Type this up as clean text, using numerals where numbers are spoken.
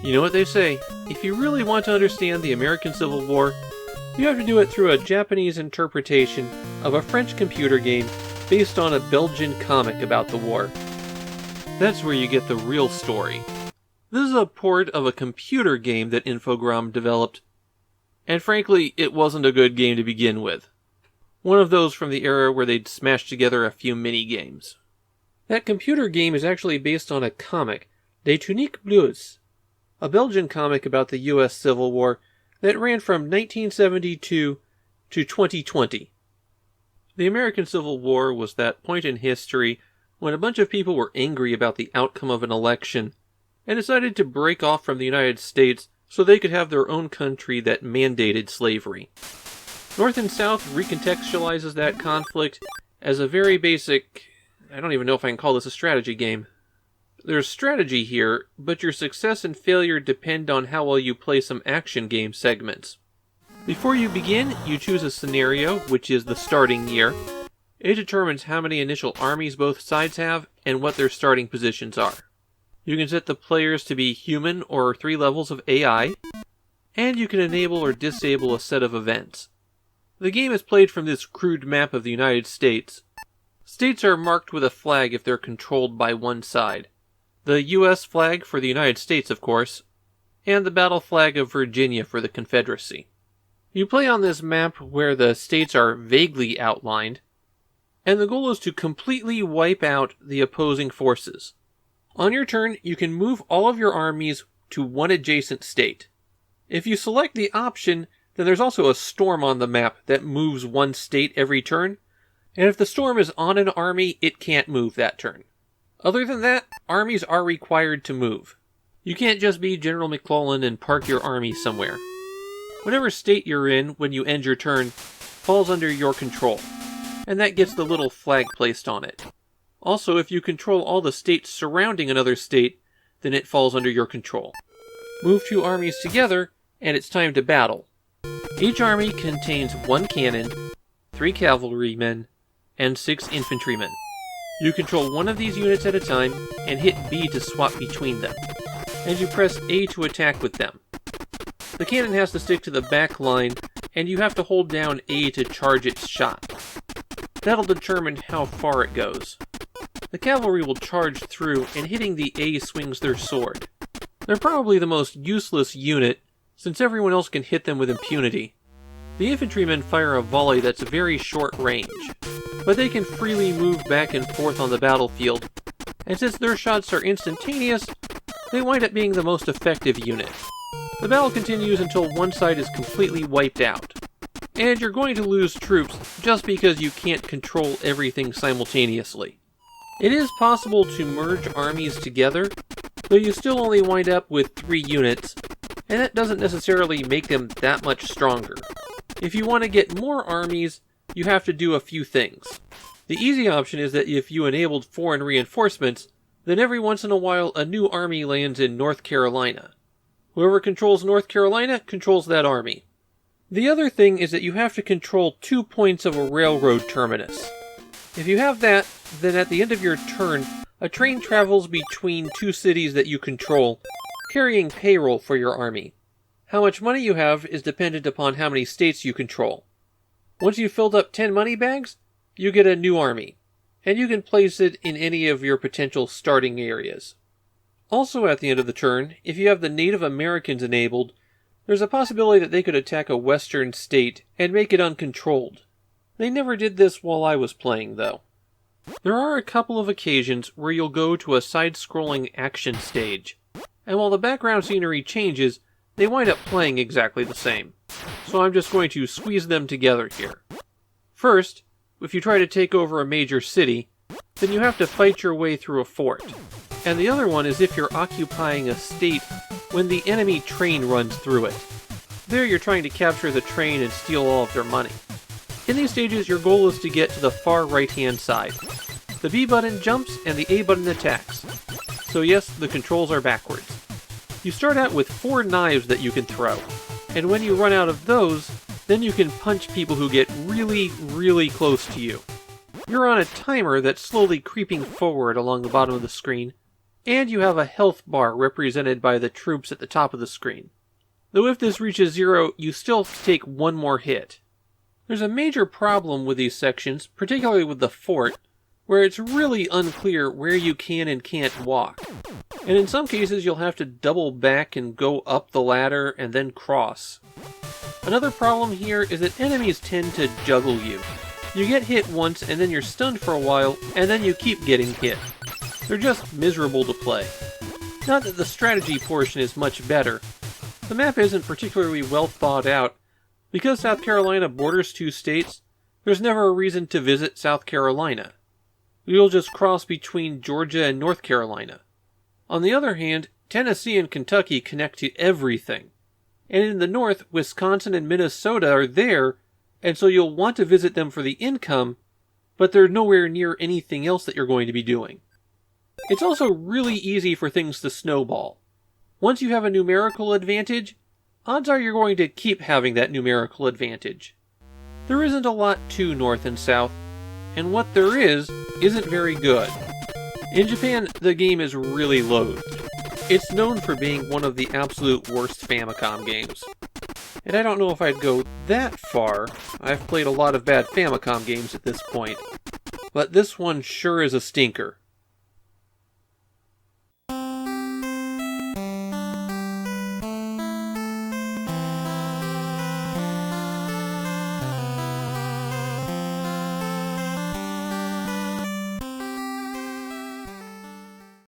You know what they say, if you really want to understand the American Civil War, you have to do it through a Japanese interpretation of a French computer game based on a Belgian comic about the war. That's where you get the real story. This is a port of a computer game that Infogrames developed, and frankly, it wasn't a good game to begin with. One of those from the era where they'd smashed together a few mini-games. That computer game is actually based on a comic, Les Tuniques Bleues, a Belgian comic about the US Civil War that ran from 1972 to 2020. The American Civil War was that point in history when a bunch of people were angry about the outcome of an election and decided to break off from the United States so they could have their own country that mandated slavery. North and South recontextualizes that conflict as a very basic, I don't even know if I can call this a strategy game. There's strategy here, but your success and failure depend on how well you play some action game segments. Before you begin, you choose a scenario, which is the starting year. It determines how many initial armies both sides have and what their starting positions are. You can set the players to be human or 3 levels of AI, and you can enable or disable a set of events. The game is played from this crude map of the United States. States are marked with a flag if they're controlled by one side. The US flag for the United States, of course, and the battle flag of Virginia for the Confederacy. You play on this map where the states are vaguely outlined, and the goal is to completely wipe out the opposing forces. On your turn, you can move all of your armies to one adjacent state. If you select the option, then there's also a storm on the map that moves one state every turn, and if the storm is on an army, it can't move that turn. Other than that, armies are required to move. You can't just be General McClellan and park your army somewhere. Whatever state you're in when you end your turn falls under your control, and that gets the little flag placed on it. Also, if you control all the states surrounding another state, then it falls under your control. Move 2 armies together, and it's time to battle. Each army contains 1 cannon, 3 cavalrymen, and 6 infantrymen. You control one of these units at a time, and hit B to swap between them, and you press A to attack with them. The cannon has to stick to the back line, and you have to hold down A to charge its shot. That'll determine how far it goes. The cavalry will charge through, and hitting the A swings their sword. They're probably the most useless unit, since everyone else can hit them with impunity. The infantrymen fire a volley that's very short range, but they can freely move back and forth on the battlefield, and since their shots are instantaneous, they wind up being the most effective unit. The battle continues until one side is completely wiped out, and you're going to lose troops just because you can't control everything simultaneously. It is possible to merge armies together, though you still only wind up with 3 units, and that doesn't necessarily make them that much stronger. If you want to get more armies, you have to do a few things. The easy option is that if you enabled foreign reinforcements, then every once in a while a new army lands in North Carolina. Whoever controls North Carolina controls that army. The other thing is that you have to control 2 points of a railroad terminus. If you have that, then at the end of your turn, a train travels between 2 cities that you control, carrying payroll for your army. How much money you have is dependent upon how many states you control. Once you've filled up 10 money bags, you get a new army, and you can place it in any of your potential starting areas. Also at the end of the turn, if you have the Native Americans enabled, there's a possibility that they could attack a western state and make it uncontrolled. They never did this while I was playing, though. There are a couple of occasions where you'll go to a side-scrolling action stage, and while the background scenery changes, they wind up playing exactly the same. So I'm just going to squeeze them together here. First, if you try to take over a major city, then you have to fight your way through a fort. And the other one is if you're occupying a state when the enemy train runs through it. There you're trying to capture the train and steal all of their money. In these stages, your goal is to get to the far right-hand side. The B button jumps and the A button attacks. So yes, the controls are backwards. You start out with 4 knives that you can throw, and when you run out of those, then you can punch people who get really, really close to you. You're on a timer that's slowly creeping forward along the bottom of the screen, and you have a health bar represented by the troops at the top of the screen. Though if this reaches 0, you still take one more hit. There's a major problem with these sections, particularly with the fort, where it's really unclear where you can and can't walk. And in some cases you'll have to double back and go up the ladder and then cross. Another problem here is that enemies tend to juggle you. You get hit once and then you're stunned for a while, and then you keep getting hit. They're just miserable to play. Not that the strategy portion is much better. The map isn't particularly well thought out. Because South Carolina borders 2 states, there's never a reason to visit South Carolina. You'll just cross between Georgia and North Carolina. On the other hand, Tennessee and Kentucky connect to everything. And in the north, Wisconsin and Minnesota are there, and so you'll want to visit them for the income, but they're nowhere near anything else that you're going to be doing. It's also really easy for things to snowball. Once you have a numerical advantage, odds are you're going to keep having that numerical advantage. There isn't a lot to North and South, and what there isn't very good. In Japan, the game is really loathed. It's known for being one of the absolute worst Famicom games. And I don't know if I'd go that far. I've played a lot of bad Famicom games at this point. But this one sure is a stinker.